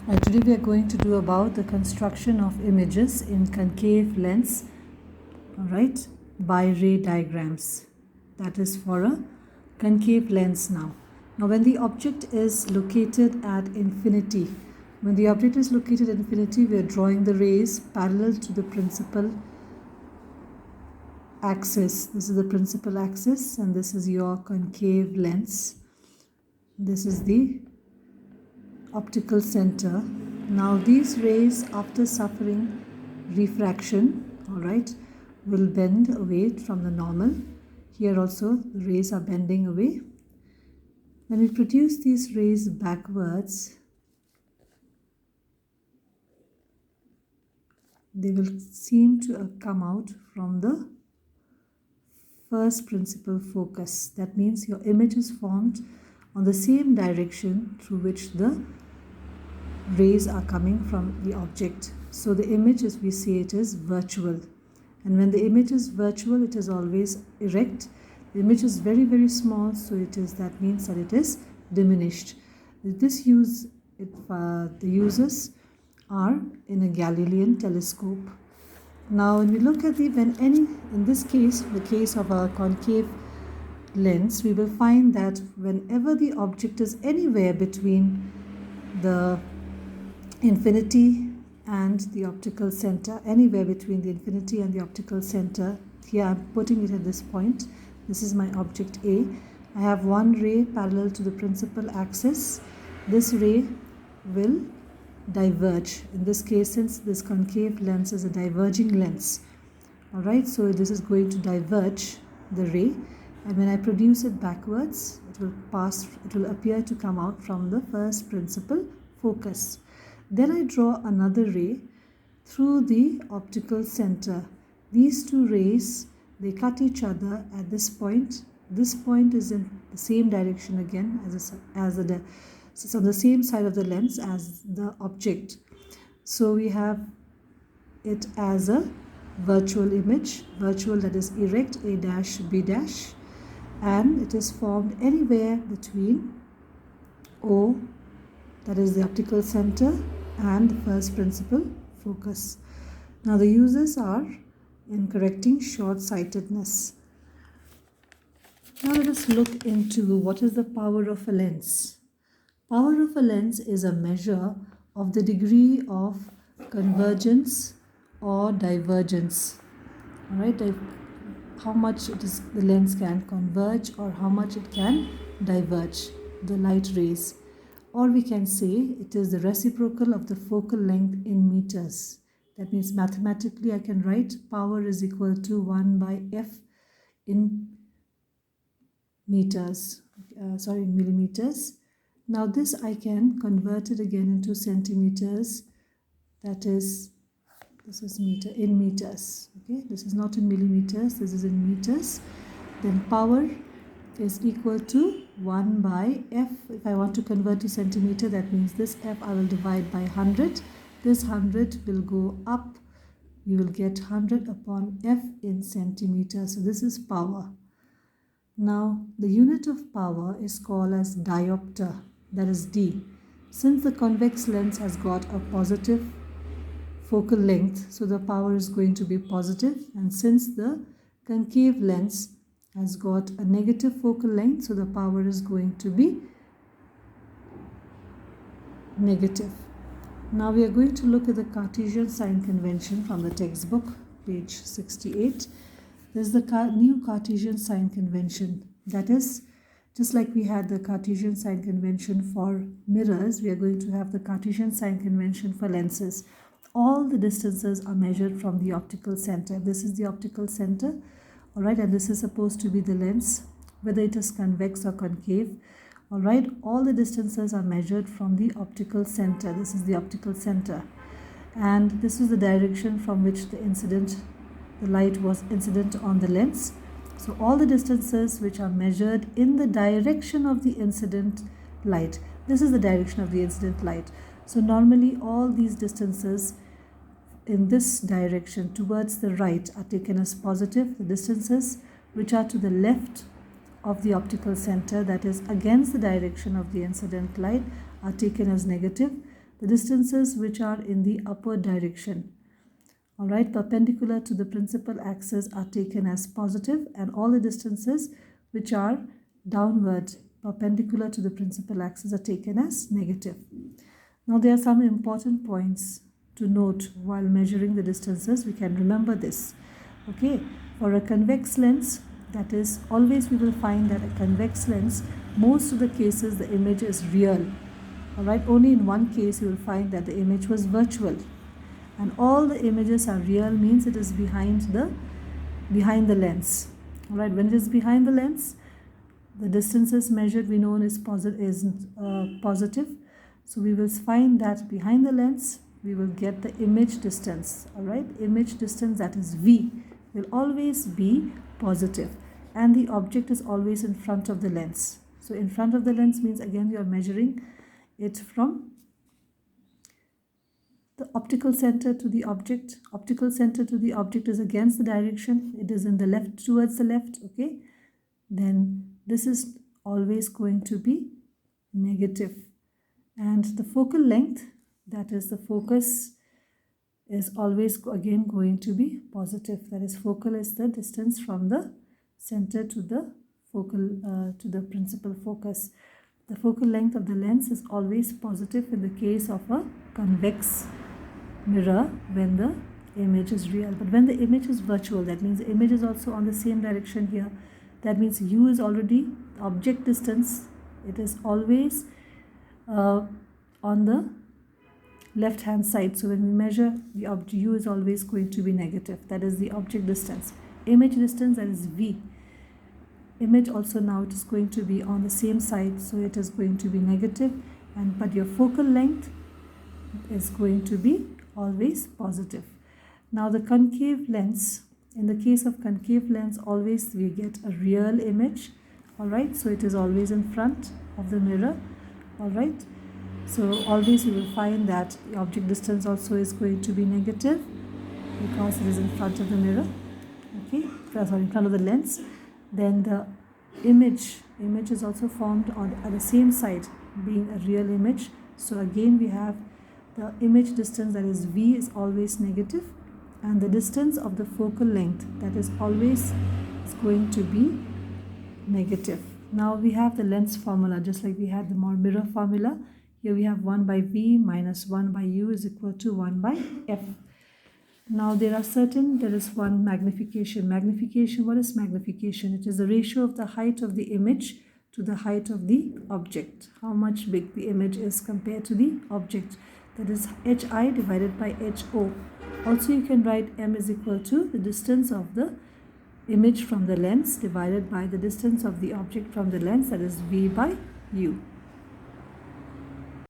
Today we are going to do about the construction of images in concave lens, alright, by ray diagrams. That is for a concave lens now. Now when the object is located at infinity, we are drawing the rays parallel to the principal axis. This is the principal axis and this is your concave lens. This is the optical center. Now these rays, after suffering refraction, alright, will bend away from the normal. Here also the rays are bending away. When we produce these rays backwards, they will seem to come out from the first principal focus. That means your image is formed on the same direction through which the rays are coming from the object. So the image, as we say, it is virtual. And when the image is virtual, it is always erect. The image is very, very small, so that means that it is diminished. The users are in a Galilean telescope. Now when we look at in this case, the case of a concave lens, we will find that whenever the object is anywhere between the infinity and the optical center, anywhere between the infinity and the optical center, here I'm putting it at this point. This is my object A. I have one ray parallel to the principal axis. This ray will diverge. In this case, since this concave lens is a diverging lens, alright, so this is going to diverge the ray, and when I produce it backwards, it will appear to come out from the first principal focus. Then I draw another ray through the optical center. These two rays, they cut each other at this point. This point is in the same direction again it's on the same side of the lens as the object. So we have it as a virtual image, that is erect, A dash, B dash, and it is formed anywhere between O, that is the optical center, and the first principal focus. Now the users are in correcting short-sightedness. Now let us look into what is the power of a lens. Power of a lens is a measure of the degree of convergence or divergence. Alright, how much the lens can converge or how much it can diverge the light rays. Or we can say it is the reciprocal of the focal length in meters. That means mathematically I can write power is equal to 1 by F in meters, in millimeters. Now this I can convert it again into centimeters. That is, this is meter in meters. Okay, this is not in millimeters, this is in meters. Then power is equal to 1 by F. If I want to convert to centimeter, that means this F I will divide by 100. This 100 will go up. You will get 100 upon F in centimeters. So this is power. Now the unit of power is called as diopter, that is D. Since the convex lens has got a positive focal length, so the power is going to be positive, and since the concave lens has got a negative focal length, so the power is going to be negative. Now we are going to look at the Cartesian sign convention from the textbook, page 68. This is the new Cartesian sign convention. That is, just like we had the Cartesian sign convention for mirrors, we are going to have the Cartesian sign convention for lenses. All the distances are measured from the optical center. This is the optical center, alright, and this is supposed to be the lens, whether it is convex or concave. Alright, all the distances are measured from the optical center. This is the optical center, and this is the direction from which the light was incident on the lens. So all the distances which are measured in the direction of the incident light, this is the direction of the incident light. So normally all these distances in this direction towards the right are taken as positive. The distances which are to the left of the optical center, that is against the direction of the incident light, are taken as negative. the distances which are in the upward direction, all right, perpendicular to the principal axis, are taken as positive, and all the distances which are downward perpendicular to the principal axis are taken as negative. Now there are some important points to note while measuring the distances. We can remember this. Okay, for a convex lens, that is, always we will find that a convex lens, most of the cases the image is real. All right, only in one case you will find that the image was virtual, and all the images are real, means it is behind the lens. All right, when it is behind the lens, the distances measured we know is positive. So we will find that behind the lens we will get the image distance. All right, image distance, that is V, will always be positive, and the object is always in front of the lens. So in front of the lens means again you are measuring it from the optical center to the object. Optical center to the object is against the direction, it is in the left, towards the left. Okay, then this is always going to be negative, and the focal length, that is the focus, is always again going to be positive. That is, focal is the distance from the center to the focal to the principal focus. The focal length of the lens is always positive in the case of a convex mirror when the image is real. But when the image is virtual, that means the image is also on the same direction here. That means U is already object distance. It is always on the left hand side. So when we measure the object, U is always going to be negative. That is the object distance. Image distance, that is V. Image also now it is going to be on the same side, so it is going to be negative, and but your focal length is going to be always positive. Now the concave lens, in the case of concave lens, always we get a real image. All right, so it is always in front of the mirror. All right, so always you will find that the object distance also is going to be negative because it is in front of the mirror. Okay, sorry, in front of the lens. Then the image is also formed at the same side, being a real image. So again we have the image distance, that is V, is always negative, and the distance of the focal length, that is always is going to be negative. Now we have the lens formula, just like we had the mirror formula. Here we have 1 by V minus 1 by U is equal to 1 by F. Now there is one magnification. Magnification, what is magnification? It is the ratio of the height of the image to the height of the object. How much big the image is compared to the object. That is HI divided by HO. Also you can write M is equal to the distance of the image from the lens divided by the distance of the object from the lens, that is V by U.